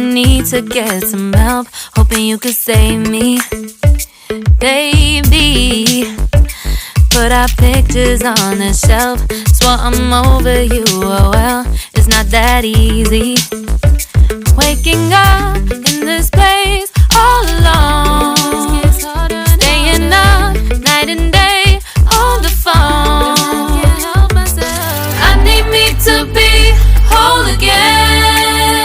in need to get some help, hoping you could save me. Baby, put our pictures on the shelf. Swore I'm over you, oh well, it's not that easy. Waking up in this place all alone, staying up night and day on the phone. I need me to be whole again.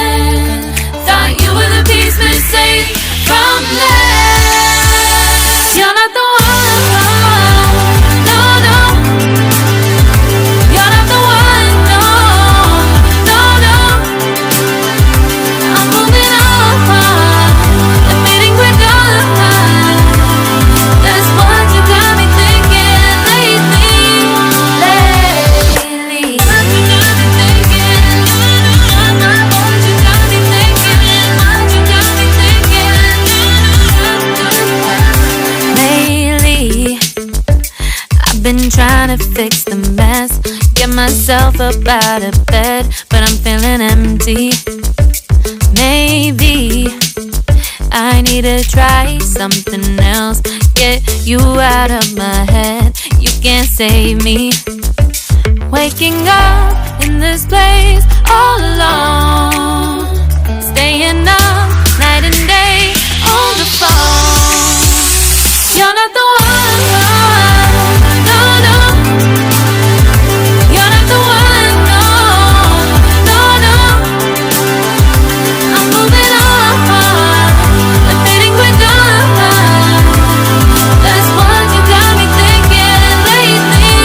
Thought you were the piece missing from this. You're not the one, no, no. You're not the one, no, no, no. I'm moving on, admitting we're done. That's what you got me thinking lately. What you got me thinking? What you got me thinking? What you got me thinking? Lately, I've been trying to fix the mess, get myself up out of bed, but I'm feeling empty. Maybe I need to try something else, get you out of my head. You can't save me. Waking up in this place all alone, staying up night and day on the phone. You're not the one, no, no. You're not the one, no, no, no. I'm moving on, admitting we're done. That's what you got me thinking lately.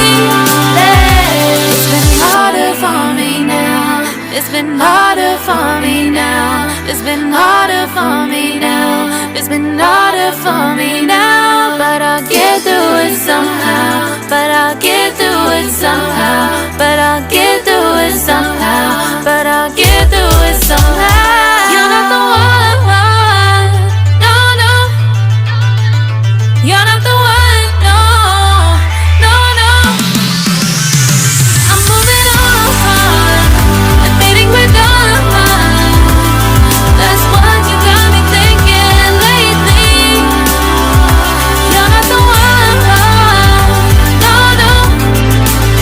It's been harder for me now. It's been harder for me now. It's been harder for me now. It's been harder for me now. But I'll get through it somehow. But I'll get through it somehow. But I'll get through it somehow.